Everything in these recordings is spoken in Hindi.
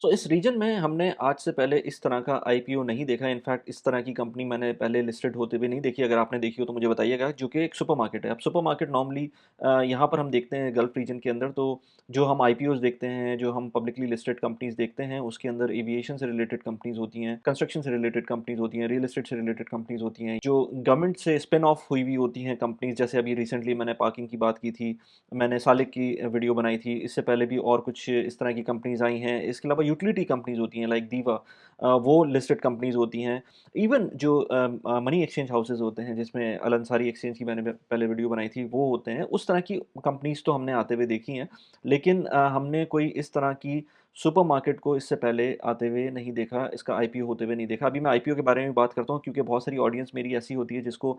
तो इस रीजन में हमने आज से पहले इस तरह का आईपीओ नहीं देखा। इनफैक्ट इस तरह की कंपनी मैंने पहले लिस्टेड होते हुए नहीं देखी। अगर आपने देखी हो तो मुझे बताइएगा, जो कि एक सुपरमार्केट है। अब सुपरमार्केट नॉर्मली यहाँ पर हम देखते हैं गल्फ रीजन के अंदर, तो जो हम आईपीओज़ देखते हैं, जो हम पब्लिकली लिस्टेड कंपनीज़ देखते हैं, उसके अंदर एविएशन से रिलेटेड कंपनीज़ होती हैं, कंस्ट्रक्शन से रिलेटेड कंपनीज़ होती हैं, रियल एस्टेट से रिलेटेड कंपनीज़ होती हैं, जो गवर्नमेंट से स्पिन ऑफ हुई हुई होती हैं कंपनीज़। जैसे अभी रिसेंटली मैंने पार्किंग की बात की थी, मैंने सालिक की वीडियो बनाई थी, इससे पहले भी और कुछ इस तरह की कंपनीज़ आई हैं। इसके अलावा यूटिलिटी कंपनीज़ होती हैं लाइक दीवा, वो लिस्टेड कंपनीज़ होती हैं। इवन जो मनी एक्सचेंज हाउसेज़ होते हैं, जिसमें अल अंसारी एक्सचेंज की मैंने पहले वीडियो बनाई थी, वो होते हैं। उस तरह की कंपनीज़ तो हमने आते हुए देखी हैं, लेकिन हमने कोई इस तरह की सुपरमार्केट को इससे पहले आते हुए नहीं देखा, इसका आईपीओ होते हुए नहीं देखा। अभी मैं आईपीओ के बारे में बात करता हूँ, क्योंकि बहुत सारी ऑडियंस मेरी ऐसी होती है जिसको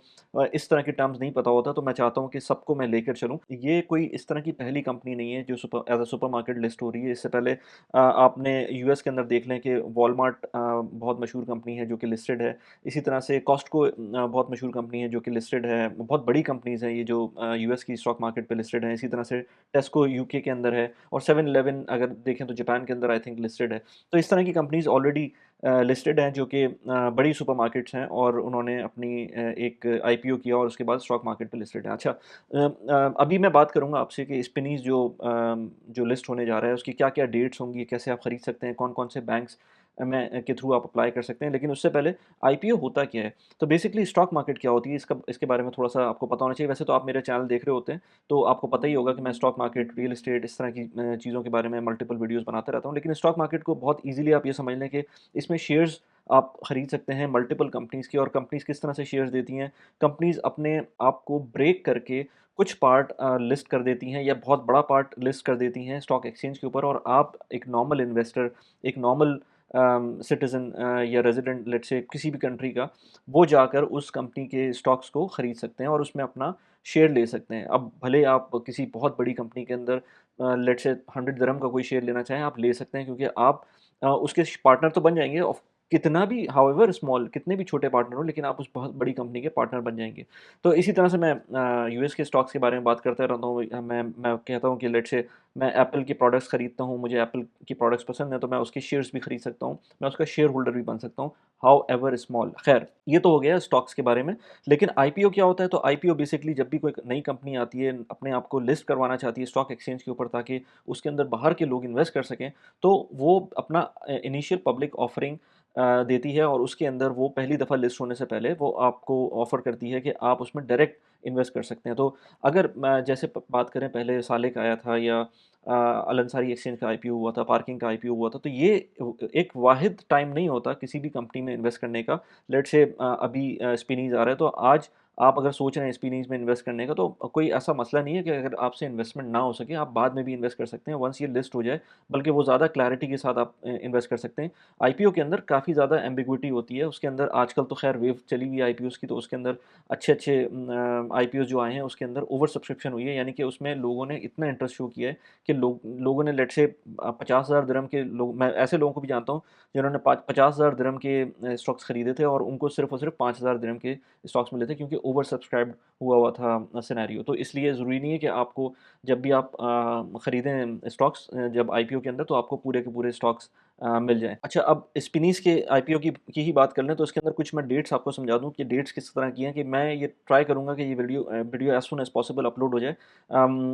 इस तरह के टर्म्स नहीं पता होता, तो मैं चाहता हूँ कि सबको मैं लेकर चलूँ। ये कोई इस तरह की पहली कंपनी नहीं है जो एज़ अ सुपरमार्केट लिस्ट हो रही है। इससे पहले आपने यूएस के अंदर देख लें कि वॉलमार्ट बहुत मशहूर कंपनी है जो कि लिस्टेड है। इसी तरह से कॉस्टको बहुत मशहूर कंपनी है जो कि लिस्टेड है। बहुत बड़ी कंपनीज़ हैं ये जो यूएस की स्टॉक मार्केट पे लिस्टेड हैं। इसी तरह से टेस्को यूके के अंदर है, और 7-Eleven अगर देखें तो जापान के अंदर आई थिंक लिस्टेड है। तो इस तरह की कंपनीज़ ऑलरेडी लिस्टेड हैं, जो कि बड़ी सुपरमार्केट्स हैं, और उन्होंने अपनी एक आईपीओ किया और उसके बाद स्टॉक मार्केट पे लिस्टेड है। अच्छा, अभी मैं बात करूँगा आपसे कि स्पिनीज़ जो लिस्ट होने जा रहा है उसकी क्या-क्या डेट्स होंगी, कैसे आप खरीद सकते हैं, कौन-कौन से बैंक्स में के थ्रू आप अप्लाई कर सकते हैं। लेकिन उससे पहले आईपीओ होता क्या है? तो बेसिकली स्टॉक मार्केट क्या होती है, इसके बारे में थोड़ा-सा आपको पता होना चाहिए। वैसे तो आप मेरा चैनल देख रहे होते हैं, तो आपको पता ही होगा कि मैं स्टॉक मार्केट, रियल एस्टेट, इस तरह की चीज़ों के बारे में मल्टीपल वीडियोज़ बनाता रहता हूँ। लेकिन स्टॉक मार्केट को बहुत ईज़िली आप ये समझ लें कि इसमें शेयर्स आप खरीद सकते हैं मल्टीपल कंपनीज़ की। और कंपनीज़ किस तरह से शेयर्स देती हैं? कंपनीज़ अपने आप को ब्रेक करके कुछ पार्ट लिस्ट कर देती हैं, या बहुत बड़ा पार्ट लिस्ट कर देती हैं स्टॉक एक्सचेंज के ऊपर, और आप एक नॉर्मल इन्वेस्टर, एक नॉर्मल सिटीज़न या रेज़िडेंट लेट्स से किसी भी कंट्री का, वो जाकर उस कंपनी के स्टॉक्स को खरीद सकते हैं और उसमें अपना शेयर ले सकते हैं। अब भले आप किसी बहुत बड़ी कंपनी के अंदर लेट्स से 100 दिरहम का कोई शेयर लेना चाहें, आप ले सकते हैं, क्योंकि आप उसके पार्टनर तो बन जाएँगे। ऑफ कितना भी हाउएवर स्मॉल, कितने भी छोटे पार्टनर हों, लेकिन आप उस बहुत बड़ी कंपनी के पार्टनर बन जाएँगे। तो इसी तरह से मैं यूएस के स्टॉक्स के बारे में बात करता रहता हूँ। मैं कहता हूँ कि लेट्स से मैं एप्पल के प्रोडक्ट्स खरीदता हूँ, मुझे एप्पल की प्रोडक्ट्स पसंद हैं, तो मैं उसके शेयर्स भी खरीद सकता हूँ। मैं उसका शेयर होल्डर भी बन सकता हूँ, हाउएवर स्मॉल। खैर, ये तो हो गया स्टॉक्स के बारे में। लेकिन आईपीओ क्या होता है? तो आईपीओ बेसिकली जब भी कोई नई कंपनी आती है, अपने आप को लिस्ट करवाना चाहती है स्टॉक एक्सचेंज के ऊपर, ताकि उसके अंदर बाहर के लोग इन्वेस्ट कर सकें, तो वो अपना इनिशियल पब्लिक ऑफरिंग देती है, और उसके अंदर वो पहली दफ़ा लिस्ट होने से पहले वो आपको ऑफ़र करती है कि आप उसमें डायरेक्ट इन्वेस्ट कर सकते हैं। तो अगर जैसे बात करें, पहले सालिक आया था, या अल अंसारी एक्सचेंज का आईपीओ हुआ था, पार्किंग का आईपीओ हुआ था, तो ये एक वाहिद टाइम नहीं होता किसी भी कंपनी में इन्वेस्ट करने का। लेट्स से अभी स्पिनीज़ आ रहा है, तो आज आप अगर सोच रहे हैं स्पिनीज़ में इन्वेस्ट करने का, तो कोई ऐसा मसला नहीं है कि अगर आपसे इन्वेस्टमेंट ना हो सके, आप बाद में भी इन्वेस्ट कर सकते हैं वंस ये लिस्ट हो जाए। बल्कि वो ज़्यादा क्लैरिटी के साथ आप इन्वेस्ट कर सकते हैं। आईपीओ के अंदर काफ़ी ज़्यादा एम्बिग्विटी होती है। उसके अंदर आजकल तो ख़ैर वेव चली हुई है आईपीओज़ की, तो उसके अंदर अच्छे-अच्छे आईपीओज़ जो आए हैं, उसके अंदर ओवर सब्सक्रिप्शन हुई है। यानी कि उसमें लोगों ने इतना इंटरेस्ट शो किया है कि लोगों ने लेट्स से 50,000 दिरहम के लोग, मैं ऐसे लोगों को भी जानता हूँ जिन्होंने 50,000 दिरहम के स्टॉक्स खरीदे थे, और उनको सिर्फ़ और सिर्फ़ 5,000 दिरहम के स्टॉक्स मिले थे, क्योंकि ओवर सब्सक्राइब्ड हुआ था सिनेरियो। तो इसलिए ज़रूरी नहीं है कि आपको, जब भी आप खरीदें स्टॉक्स जब आईपीओ के अंदर, तो आपको पूरे के पूरे स्टॉक्स मिल जाएँ। अच्छा, अब स्पिनीज़ के आईपीओ की ही बात कर लें, तो इसके अंदर कुछ मैं डेट्स आपको समझा दूँ कि डेट्स किस तरह की हैं, कि मैं ये ट्राई करूँगा कि ये video as soon as possible upload हो जाए।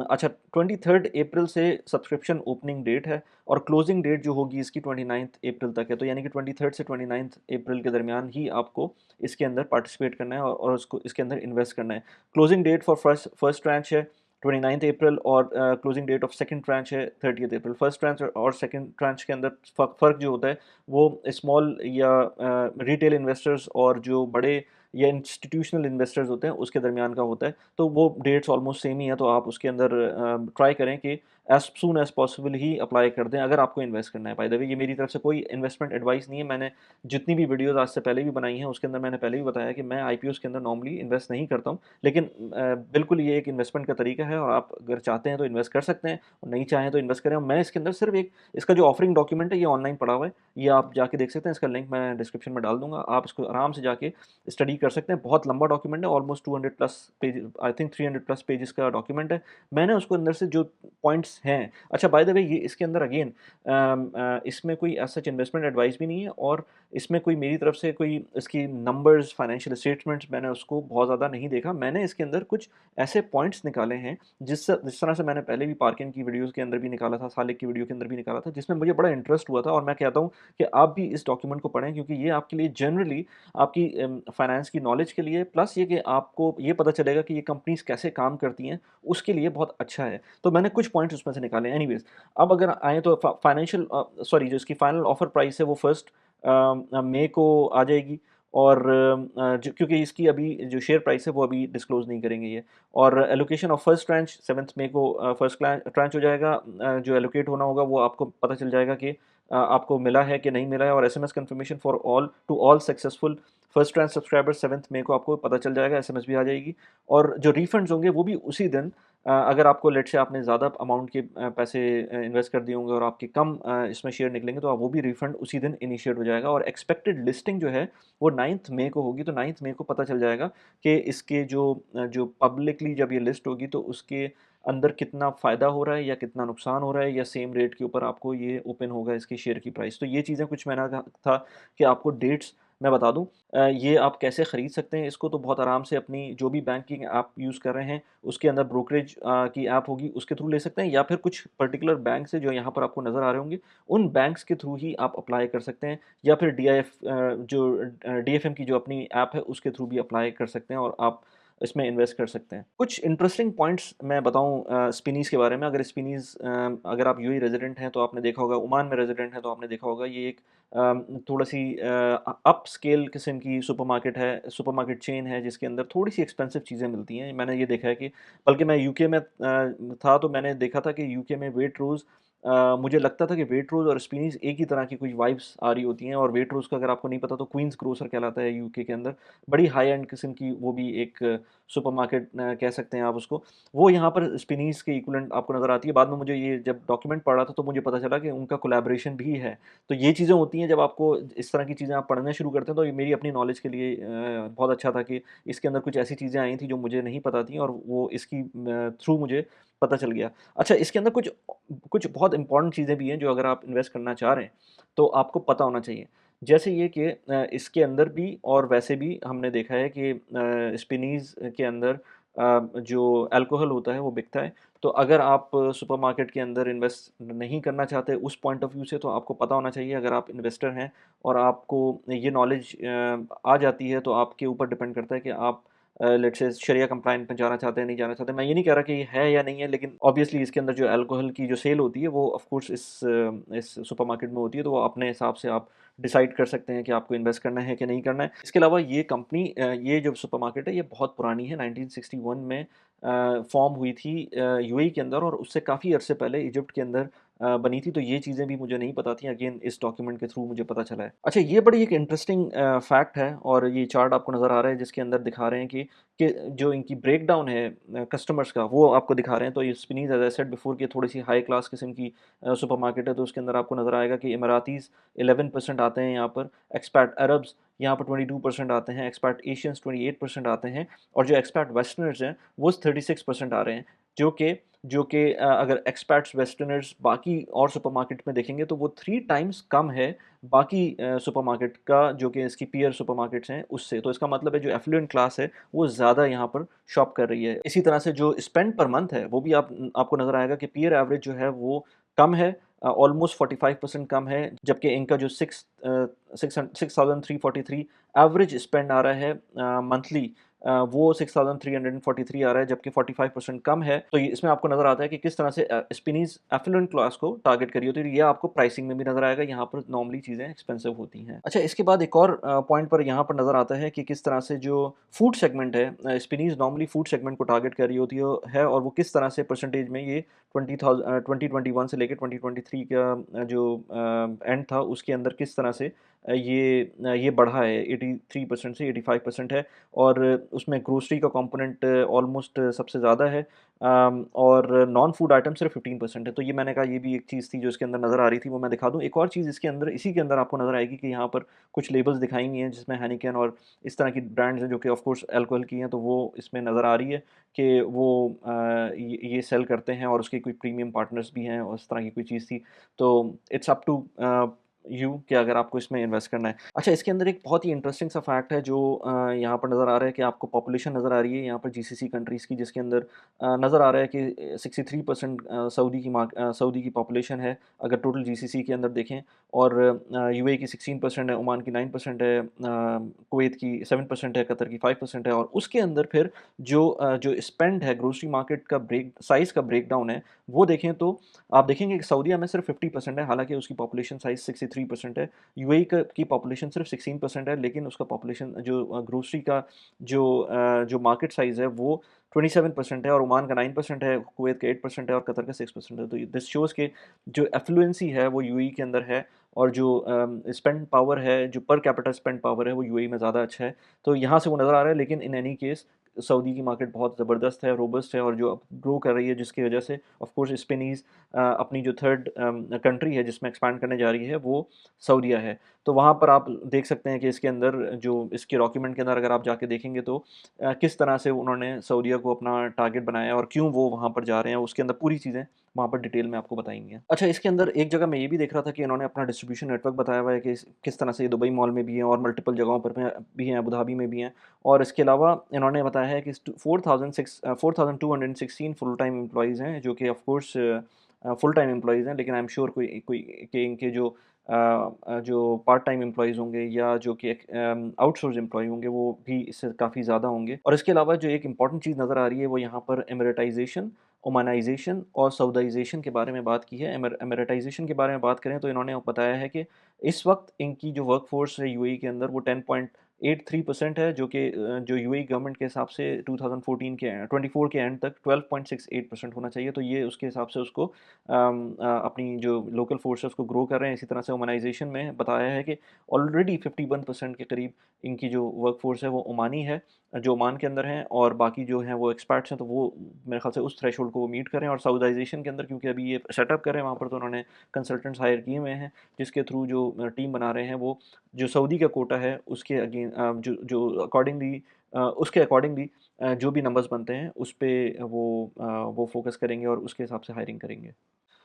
अच्छा, 23 अप्रैल से सब्सक्रिप्शन ओपनिंग डेट है, और क्लोजिंग डेट जो होगी इसकी 29 अप्रैल तक है। तो यानी कि 23 से 29 अप्रैल के दरमियान ही आपको इसके अंदर पार्टिसिपेट करना है, और उसको इसके अंदर इन्वेस्ट करना है। Closing date for first tranche है 29 अप्रैल, और closing date of second tranche है 30 अप्रैल। फर्स्ट ट्रांच और सेकंड ट्रांच के अंदर फ़र्क जो होता है, वो स्मॉल या रिटेल इन्वेस्टर्स और जो बड़े या इंस्टीट्यूशनल इन्वेस्टर्स होते हैं, उसके दरमियान का होता है। तो वो डेट्स ऑलमोस्ट सेम ही हैं, तो आप उसके अंदर ट्राई करें कि एज़ सून एज़ पॉसिबल ही अप्लाई कर दें, अगर आपको इन्वेस्ट करना है। बाय द वे, ये मेरी तरफ से कोई इन्वेस्टमेंट एडवाइस नहीं है। मैंने जितनी भी वीडियोज़ आज से पहले भी बनाई हैं, उसके अंदर मैंने पहले भी बताया कि मैं आईपीओज़ के अंदर नॉर्मली इन्वेस्ट नहीं करता हूँ। लेकिन बिल्कुल ये एक इन्वेस्टमेंट का तरीका है, और आप अगर चाहते हैं तो इन्वेस्ट कर सकते हैं, और नहीं चाहें तो इन्वेस्ट करें। और मैं इसके अंदर सिर्फ एक, इसका जो ऑफरिंग डॉक्यूमेंट है, ये ऑनलाइन पड़ा हुआ है, ये आप जाके देख सकते हैं। इसका लिंक मैं डिस्क्रिप्शन में डाल दूँगा, आप इसको आराम से जाके स्टडी कर सकते हैं। बहुत लंबा डॉक्यूमेंट है, almost 200 plus page, I think 300 plus pages का डॉक्यूमेंट है। मैंने उसको अंदर से जो पॉइंट्स पॉइंट्स हैं। अच्छा बाय द वे ये इसके अंदर अगेन इसमें कोई एज़ सच इन्वेस्टमेंट एडवाइस भी नहीं है और इसमें कोई मेरी तरफ से कोई इसकी नंबर्स, फाइनेंशियल स्टेटमेंट्स मैंने उसको बहुत ज़्यादा नहीं देखा। मैंने इसके अंदर कुछ ऐसे पॉइंट्स निकाले हैं जिस तरह से मैंने पहले भी पार्किंग की वीडियोज़ के अंदर भी निकाला था, सालिक की वीडियो के अंदर भी निकाला था, जिसमें मुझे बड़ा इंटरेस्ट हुआ था और मैं कहता हूँ कि आप भी इस डॉक्यूमेंट को पढ़ें क्योंकि ये आपके लिए जनरली आपकी फाइनेंस की नॉलेज के लिए प्लस ये कि आपको ये पता चलेगा कि ये कंपनीज़ कैसे काम करती हैं, उसके लिए बहुत अच्छा है। तो मैंने कुछ पॉइंट्स उसमें से निकाले एनीवेज़। अब अगर आएँ तो फाइनेंशियल सॉरी जो इसकी फाइनल ऑफर प्राइस है वो फर्स्ट मई को आ जाएगी और जो क्योंकि इसकी अभी जो शेयर प्राइस है वो अभी डिस्क्लोज़ नहीं करेंगे ये और allocation of first tranche 7th मई को फर्स्ट ट्रांच हो जाएगा। जो एलोकेट होना होगा वो आपको पता चल जाएगा कि आपको मिला है कि नहीं मिला है और SMS confirmation for all to all successful first tranche subscribers 7th मई को आपको पता चल जाएगा, एसएमएस भी आ जाएगी और जो रिफंड्स होंगे वो भी उसी दिन अगर आपको लेट्स से आपने ज़्यादा अमाउंट के पैसे इन्वेस्ट कर दिए होंगे और आपके कम इसमें शेयर निकलेंगे तो आप वो भी रिफंड उसी दिन इनिशिएट हो जाएगा और एक्सपेक्टेड लिस्टिंग जो है वो 9th मई को होगी। तो 9th मई को पता चल जाएगा कि इसके जो पब्लिकली जब ये लिस्ट होगी तो उसके अंदर कितना फ़ायदा हो रहा है या कितना नुकसान हो रहा है या सेम रेट के ऊपर आपको ये ओपन होगा इसके शेयर की प्राइस। तो ये चीज़ें कुछ मैंने कहा था कि आपको डेट्स मैं बता दूँ। ये आप कैसे ख़रीद सकते हैं इसको तो बहुत आराम से अपनी जो भी बैंकिंग ऐप यूज़ कर रहे हैं उसके अंदर ब्रोकरेज की ऐप होगी उसके थ्रू ले सकते हैं या फिर कुछ पर्टिकुलर बैंक्स है जो यहाँ पर आपको नज़र आ रहे होंगे, उन बैंक्स के थ्रू ही आप अप्लाई कर सकते हैं या फिर डीएफएम की जो अपनी ऐप है उसके थ्रू भी अप्लाई कर सकते हैं और आप इसमें इन्वेस्ट कर सकते हैं। कुछ इंटरेस्टिंग पॉइंट्स मैं बताऊँ स्पिनीज़ के बारे में, अगर स्पिनीज़ अगर आप यूएई रेज़िडेंट हैं तो आपने देखा होगा, ओमान में रेज़िडेंट हैं तो आपने देखा होगा ये एक थोड़ा-सी अप स्केल किस्म की सुपरमार्केट चेन है जिसके अंदर थोड़ी-सी एक्सपेंसिव चीज़ें मिलती हैं। मैंने ये देखा है कि बल्कि मैं यूके में था तो मैंने देखा था कि यूके में वेटरोज़ मुझे लगता था कि वेटरोज़ और स्पिनीज़ एक ही तरह की कुछ वाइब्स आ रही होती हैं और वेटरोज़ का अगर आपको नहीं पता तो क्वीन्स ग्रोसर कहलाता है यूके के अंदर। बड़ी हाई एंड किस्म की वो भी एक सुपरमार्केट कह सकते हैं आप उसको। वो यहाँ पर स्पिनीज़ के इक्विवेलेंट आपको नज़र आती है। बाद में मुझे ये जब डॉक्यूमेंट पढ़ा था तो मुझे पता चला कि उनका कोलैबोरेशन भी है। तो ये चीज़ें होती हैं जब आपको इस तरह की चीज़ें आप पढ़ना शुरू करते हैं तो ये मेरी अपनी नॉलेज के लिए बहुत अच्छा था कि इसके अंदर कुछ ऐसी चीज़ें आई थी जो मुझे नहीं पता थी और वो इसकी थ्रू मुझे पता चल गया। अच्छा इसके अंदर कुछ कुछ बहुत इम्पोर्टेंट चीज़ें भी हैं जो अगर आप इन्वेस्ट करना चाह रहे हैं, तो आपको पता होना चाहिए। जैसे ये कि इसके अंदर भी और वैसे भी हमने देखा है कि स्पिनीज़ के अंदर जो अल्कोहल होता है वो बिकता है। तो अगर आप सुपरमार्केट के अंदर इन्वेस्ट नहीं करना चाहते उस पॉइंट ऑफ व्यू से तो आपको पता होना चाहिए अगर आप इन्वेस्टर हैं और आपको ये नॉलेज आ जाती है तो आपके ऊपर डिपेंड करता है कि आप लेट्स से शरिया कंप्लायंट में जाना चाहते हैं, नहीं जाना चाहते। मैं ये नहीं कह रहा कि ये है या नहीं है लेकिन ऑब्वियसली इसके अंदर जो अल्कोहल की जो सेल होती है वो ऑफ कोर्स इस सुपरमार्केट में होती है तो वो अपने हिसाब से आप डिसाइड कर सकते हैं कि आपको इन्वेस्ट करना है कि नहीं करना है। इसके अलावा ये कंपनी ये जो सुपरमार्केट है ये बहुत पुरानी है 1961 में फ़ॉर्म हुई थी यूएई के अंदर और उससे काफ़ी अरसे पहले इजिप्ट के अंदर बनी थी। तो ये चीज़ें भी मुझे नहीं पता थी अगेन इस डॉक्यूमेंट के थ्रू मुझे पता चला है। अच्छा ये बड़ी एक इंटरेस्टिंग फैक्ट है और ये चार्ट आपको नज़र आ रहा है जिसके अंदर दिखा रहे हैं कि जो इनकी ब्रेकडाउन है कस्टमर्स का वो आपको दिखा रहे हैं। तो ये स्पिनीज़ एज़ आई सेड बिफोर की थोड़ी सी हाई क्लास किस्म की सुपरमार्केट है तो उसके अंदर आपको नज़र आएगा कि इमारातीज़ 11% आते हैं यहाँ पर, एक्सपैट अरब्स यहाँ पर 22% आते हैं, एक्सपैट एशियंस 28% आते हैं और जो एक्सपैट वेस्टर्नर्स हैं वो 36% आ रहे हैं। जो कि अगर एक्सपैट्स वेस्टर्नर्स बाकी और सुपरमार्केट में देखेंगे तो वो 3 टाइम्स कम है बाकी सुपरमार्केट का जो कि इसकी पीयर सुपरमार्केट्स हैं उससे। तो इसका मतलब है जो एफ्लुएंट क्लास है वो ज़्यादा यहाँ पर शॉप कर रही है। इसी तरह से जो स्पेंड पर मंथ है वो भी आपको नज़र आएगा कि पीयर एवरेज जो है वो कम है ऑलमोस्ट 45% कम है जबकि इनका जो 6343 एवरेज स्पेंड आ रहा है मंथली वो 6343 आ रहा है जबकि 45% कम है। तो ये इसमें आपको नज़र आता है कि किस तरह से स्पिनीज़ एफ्लुएंट क्लास को टारगेट करी होती है। ये आपको प्राइसिंग में भी नज़र आएगा, यहाँ पर नॉर्मली चीज़ें एक्सपेंसिव होती हैं। अच्छा इसके बाद एक और पॉइंट पर यहाँ पर नज़र आता है कि किस तरह से जो फूड सेगमेंट है स्पिनीज़ नॉर्मली फूड सेगमेंट को टारगेट कर रही होती है और वो किस तरह से परसेंटेज में ये 2021 से लेके 2023 का जो एंड था उसके अंदर किस तरह से ये बढ़ा है 83% से 85% है और उसमें ग्रोसरी का कंपोनेंट ऑलमोस्ट सबसे ज़्यादा है, और नॉन फूड आइटम सिर्फ 15% है। तो ये मैंने कहा ये भी एक चीज़ थी जो इसके अंदर नज़र आ रही थी, वो मैं दिखा दूँ। एक और चीज़ इसके अंदर, इसी के अंदर आपको नज़र आएगी कि यहाँ पर कुछ लेबल्स दिखाई गई हैं जिसमें हेनिकन और इस तरह की ब्रांड्स हैं जो कि ऑफ कोर्स अल्कोहल की हैं, तो वो इसमें नज़र आ रही है कि वो ये सेल करते हैं और उसके कोई प्रीमियम पार्टनर्स भी हैं और इस तरह की कोई चीज़ थी। तो इट्स अप टू यू कि अगर आपको इसमें इन्वेस्ट करना है। अच्छा, इसके अंदर एक बहुत ही इंटरेस्टिंग सा फैक्ट है जो यहाँ पर नज़र आ रहा है कि आपको पॉपुलेशन नज़र आ रही है यहाँ पर जीसीसी कंट्रीज़ की, जिसके अंदर नज़र आ रहा है कि 63% सऊदी की पॉपुलेशन है अगर टोटल जीसीसी के अंदर देखें, और यूएई की 16% है, ओमान की 9% है, कुवैत की 7% है, कतर की 5% है, और उसके अंदर फिर जो स्पेंड है ग्रोसरी मार्केट का ब्रेकडाउन है, वो देखें तो आप देखेंगे कि सऊदीया में सिर्फ 50% है, हालाँकि उसकी पॉपुलेशन साइज़ 63% है। यूएई की पॉपुलेशन सिर्फ 16% है, लेकिन उसका पॉपुलेशन जो ग्रोसरी का जो मार्केट साइज़ है वो 27% है, और ओमान का 9% है, कुवैत का 8% है, और कतर का 6% है। तो दिस शोज़ कि जो एफ्लुएंसी है वो यूएई के अंदर है, और जो स्पेंड पावर है, जो पर कैपिटा स्पेंड पावर है, वो यूएई में ज़्यादा अच्छा है। तो यहाँ से वो नज़र आ रहा है, लेकिन इन एनी केस सऊदी की मार्केट बहुत ज़बरदस्त है, रोबस्ट है, और जो अब ग्रो कर रही है, जिसकी वजह से ऑफ कोर्स स्पेनीज़ अपनी जो थर्ड कंट्री है जिसमें एक्सपैंड करने जा रही है, वो सऊदीया है। तो वहाँ पर आप देख सकते हैं कि इसके अंदर जो इसके डॉक्यूमेंट के अंदर अगर आप जाके देखेंगे तो किस तरह से उन्होंने सऊदीया को अपना टारगेट बनाया और क्यों वो वहाँ पर जा रहे हैं, उसके अंदर पूरी चीज़ें वहाँ पर डिटेल में आपको बताएँगे। अच्छा, इसके अंदर एक जगह मैं ये भी देख रहा था कि इन्होंने अपना डिस्ट्रीब्यूशन नेटवर्क बताया हुआ है कि किस तरह से ये दुबई मॉल में भी हैं और मल्टीपल जगहों पर भी हैं, अबू धाबी में भी हैं, और इसके अलावा इन्होंने बताया है कि 4216 फुल टाइम एम्प्लॉइज़ हैं, जो कि of course full time employees हैं, लेकिन आई एम श्योर कोई कोई कि इनके जो पार्ट टाइम एम्प्लॉइज़ होंगे या जो कि आउटसोर्स एम्प्लॉयी होंगे, वो भी इससे काफ़ी ज़्यादा होंगे। और इसके अलावा जो एक इम्पॉर्टेंट चीज़ नज़र आ रही है वो यहाँ पर एमिरेटाइज़ेशन, ओमानाइज़ेशन और सऊदाइज़ेशन के बारे में बात की है। एमिरेटाइज़ेशन के बारे में बात करें तो इन्होंने बताया है कि इस वक्त इनकी जो वर्कफोर्स है यूएई के अंदर वो 10.83% है, जो यूएई गवर्नमेंट के हिसाब से 2014 के 24 के एंड तक 12.68% होना चाहिए। तो ये उसके हिसाब से उसको अपनी जो लोकल फोर्स है उसको ग्रो कर रहे हैं। इसी तरह से ओमानाइजेशन में बताया है कि ऑलरेडी 51% के करीब इनकी जो वर्क फोर्स है वो ओमानी है, जो ओमान के अंदर हैं, और बाकी जो हैं वो एक्सपर्ट्स हैं, तो वो मेरे ख्याल से उस थ्रेशोल्ड को वो मीट करें। और सऊदाइजेशन के अंदर क्योंकि अभी ये सेटअप कर रहे हैं वहाँ पर, तो उन्होंने कंसल्टेंट्स हायर किए हुए हैं जिसके थ्रू जो टीम बना रहे हैं वो जो सऊदी का कोटा है उसके जो अकॉर्डिंगली उसके अकॉर्डिंगली जो भी नंबर्स बनते हैं उस पे वो फ़ोकस करेंगे और उसके हिसाब से हायरिंग करेंगे।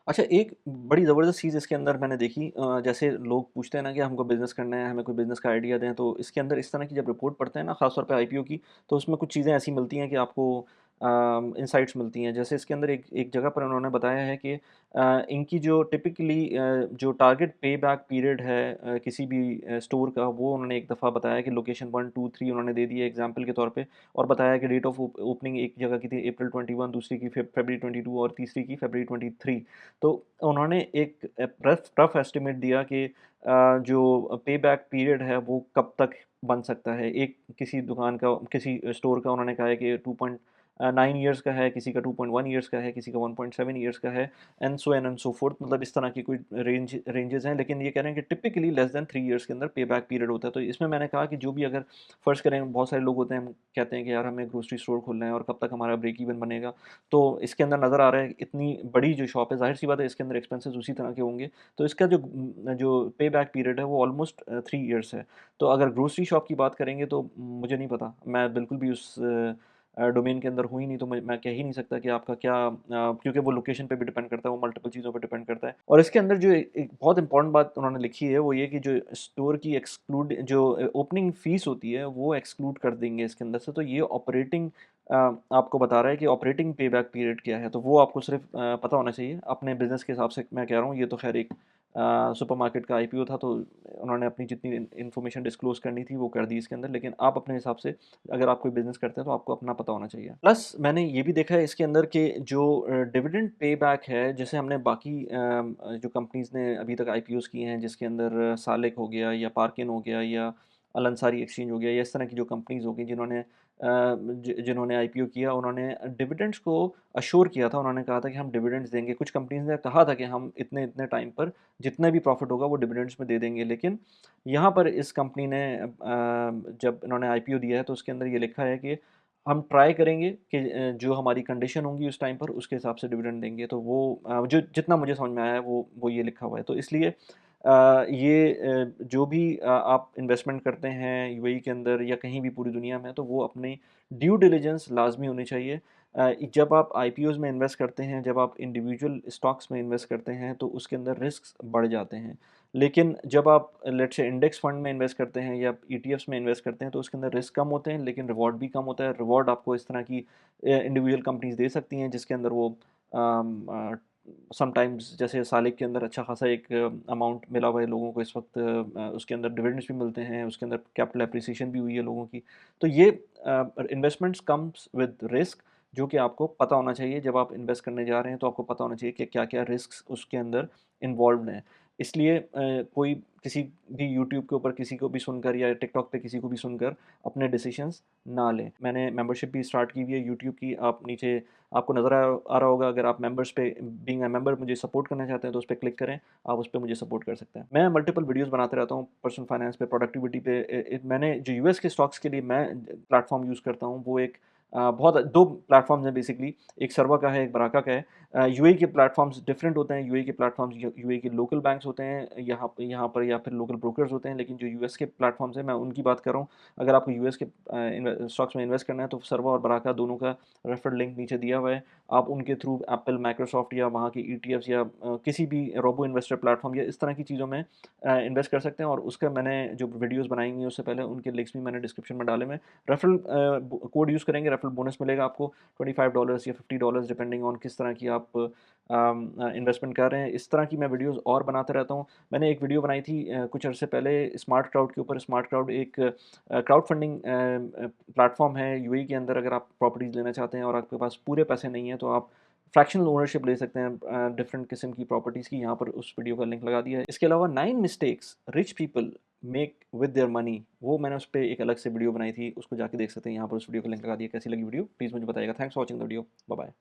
अच्छा, एक बड़ी ज़बरदस्त चीज़ इसके अंदर मैंने देखी, जैसे लोग पूछते हैं ना कि हमको बिज़नेस करना है, हमें कोई बिज़नेस का आइडिया दें, तो इसके अंदर इस तरह की जब रिपोर्ट पढ़ते हैं ना, ख़ास तौर पे आईपीओ की, तो उसमें कुछ चीज़ें ऐसी मिलती हैं कि आपको इनसाइट्स मिलती हैं। जैसे इसके अंदर एक एक जगह पर उन्होंने बताया है कि इनकी जो टिपिकली जो टारगेट पे बैक पीरियड है किसी भी स्टोर का, वो उन्होंने एक दफ़ा बताया कि लोकेशन 1, 2, 3 उन्होंने दे दी है एग्ज़ाम्पल के तौर पे, और बताया कि डेट ऑफ ओपनिंग एक जगह की थी अप्रैल 21, दूसरी की फरवरी 22 और तीसरी की फरवरी 23। तो उन्होंने एक रफ़ एस्टिमेट दिया कि जो पे बैक पीरियड है वो कब तक बन सकता है। एक किसी स्टोर का उन्होंने कहा है कि 2.9 इयर्स का है, किसी का 2.1 इयर्स का है, किसी का 1.7 इयर्स का है, एंड सो फोर्थ, मतलब इस तरह की कोई रेंजेज़ हैं। लेकिन ये कह रहे हैं कि टिपिकली लेस दैन 3 इयर्स के अंदर पे बैक पीरियड होता है। तो इसमें मैंने कहा कि जो भी अगर फ़र्ज़ करें, बहुत सारे लोग होते हैं, कहते हैं कि यार हमें ग्रोसरी स्टोर खोलना है और कब तक हमारा ब्रेक इवन बनेगा। तो इसके अंदर नज़र आ रहा है इतनी बड़ी जो शॉप है, ज़ाहिर-सी बात है इसके अंदर एक्सपेंसेस उसी तरह के होंगे। तो इसका जो पे बैक पीरियड है वो ऑलमोस्ट 3 इयर्स है। तो अगर ग्रोसरी शॉप की बात करेंगे तो मुझे नहीं पता, मैं बिल्कुल भी उस डोमेन के अंदर हूँ ही नहीं, तो मैं कह ही नहीं सकता कि आपका क्या क्योंकि वो लोकेशन पे भी डिपेंड करता है, वो मल्टीपल चीज़ों पे डिपेंड करता है। और इसके अंदर जो एक बहुत इंपॉर्टेंट बात उन्होंने लिखी है वो ये कि जो स्टोर की एक्सक्लूड जो ओपनिंग फ़ीस होती है वो एक्सक्लूड कर देंगे इसके अंदर से। तो ये ऑपरेटिंग आपको बता रहा है कि ऑपरेटिंग पेबैक पीरियड क्या है, तो वो आपको सिर्फ पता होना चाहिए अपने बिज़नेस के हिसाब से। मैं कह रहा हूँ ये तो खैर एक सुपरमार्केट का आईपीओ था, तो उन्होंने अपनी जितनी इन्फॉर्मेशन डिस्क्लोज़ करनी थी वो कर दी इसके अंदर, लेकिन आप अपने हिसाब से अगर आप कोई बिज़नेस करते हैं तो आपको अपना पता होना चाहिए। प्लस मैंने ये भी देखा है इसके अंदर कि जो डिविडेंड पे बैक है, जैसे हमने बाकी जो कंपनीज़ ने अभी तक आईपीओज़ किए हैं, जिसके अंदर सालिक हो गया या पार्किन हो गया या अल अंसारी एक्सचेंज हो गया या इस तरह की जो कंपनीज़ हो गई जिन्होंने जिन्होंने आईपीओ किया उन्होंने डिविडेंड्स को अश्योर किया था। उन्होंने कहा था कि हम डिविडेंड्स देंगे। कुछ कंपनीज़ ने कहा था कि हम इतने-इतने टाइम पर जितना भी प्रॉफ़िट होगा वो डिविडेंड्स में दे देंगे। लेकिन यहाँ पर इस कंपनी ने जब इन्होंने आईपीओ दिया है तो उसके अंदर ये लिखा है कि हम ट्राई करेंगे कि जो हमारी कंडीशन होंगी उस टाइम पर उसके हिसाब से डिविडेंड देंगे। तो वो जो जितना मुझे समझ में आया है वो ये लिखा हुआ है। तो इसलिए जो भी आप इन्वेस्टमेंट करते हैं यूएई के अंदर या कहीं भी पूरी दुनिया में तो वो अपनी ड्यू डिलिजेंस लाज़मी होनी चाहिए। जब आप आईपीओज़ में इन्वेस्ट करते हैं, जब आप इंडिविजुअल स्टॉक्स में इन्वेस्ट करते हैं तो उसके अंदर रिस्क्स बढ़ जाते हैं। लेकिन जब आप लेट्स से इंडेक्स फंड में इन्वेस्ट करते हैं या ईटीएफ्स में इन्वेस्ट करते हैं तो उसके अंदर रिस्क कम होते हैं लेकिन रिवॉर्ड भी कम होता है। रिवॉर्ड आपको इस तरह की इंडिविजुअल कंपनीज़ दे सकती हैं जिसके अंदर वो समटाइम्स जैसे सालिक के अंदर अच्छा खासा एक अमाउंट मिला हुआ है लोगों को इस वक्त, उसके अंदर डिविडेंड्स भी मिलते हैं, उसके अंदर कैपिटल एप्रिसिएशन भी हुई है लोगों की। तो ये इन्वेस्टमेंट्स कम्स विद रिस्क जो कि आपको पता होना चाहिए। जब आप इन्वेस्ट करने जा रहे हैं तो आपको पता होना चाहिए कि क्या-क्या रिस्क्स उसके अंदर इन्वॉल्व्ड हैं। इसलिए कोई किसी भी यूट्यूब के ऊपर किसी को भी सुनकर या टिकटॉक पे किसी को भी सुनकर अपने डिसीजंस ना लें। मैंने मेंबरशिप भी स्टार्ट की हुई है यूट्यूब की। आप नीचे आपको नज़र आ रहा होगा, अगर आप मेंबर्स पे बीइंग अ मेंबर मुझे सपोर्ट करना चाहते हैं तो उस पे क्लिक करें, आप उस पे मुझे सपोर्ट कर सकते हैं। मैं मल्टीपल वीडियोज़ बनाते रहता हूँ पर्सनल फाइनेंस पे, प्रोडक्टिविटी पे। मैंने जो यूएस के स्टॉक्स के लिए मैं प्लेटफ़ॉर्म यूज़ करता हूँ वो एक बहुत 2 प्लेटफ़ॉर्म्स हैं बेसिकली, एक सर्वा का है, एक बराका का है। यूएई के प्लेटफ़ॉर्म्स डिफरेंट होते हैं। यूएई के प्लेटफ़ॉर्म्स यूएई के लोकल बैंक्स होते हैं यहाँ पर या फिर लोकल ब्रोकर्स होते हैं, लेकिन जो यूएस के प्लेटफ़ॉर्म्स हैं मैं उनकी बात कर रहा हूँ। अगर आपको यूएस के स्टॉक्स में इन्वेस्ट करना है तो सर्वा और बराका दोनों का रेफरल लिंक नीचे दिया हुआ है। आप उनके थ्रू एप्पल, माइक्रोसॉफ्ट या वहाँ के ईटीएफ्स या किसी भी रोबो इन्वेस्टर प्लेटफ़ॉर्म या इस तरह की चीज़ों में इन्वेस्ट कर सकते हैं। और उसका मैंने जो वीडियोज़ बनाई हुई हैं उससे पहले उनके लिंक्स भी मैंने डिस्क्रिप्शन में डाले हुए हैं। रेफरल कोड यूज़ करेंगे, रेफरल बोनस मिलेगा आपको $25 या $50 डिपेंडिंग ऑन किस तरह की आप इन्वेस्टमेंट कर रहे हैं। इस तरह की मैं वीडियोज़ और बनाता रहता हूँ। मैंने एक वीडियो बनाई थी कुछ अरसे पहले स्मार्ट क्राउड के ऊपर। स्मार्ट क्राउड एक क्राउड फंडिंग प्लेटफ़ॉर्म है यूएई के अंदर। अगर आप प्रॉपर्टीज़ लेना चाहते हैं और आपके पास पूरे पैसे नहीं हैं तो आप फ्रैक्शनल ओनरशिप ले सकते हैं डिफरेंट किस्म की प्रॉपर्टीज़ की। यहाँ पर उस वीडियो का लिंक लगा दिया है। इसके अलावा 9 mistakes rich people make with their money, वो मैंने उस पे एक अलग से वीडियो बनाई थी, उसको जाके देख सकते हैं। यहाँ पर उस वीडियो का लिंक लगा दिया। कैसी लगी वीडियो प्लीज़ मुझे बताइएगा। Thanks for watching the video. Bye bye.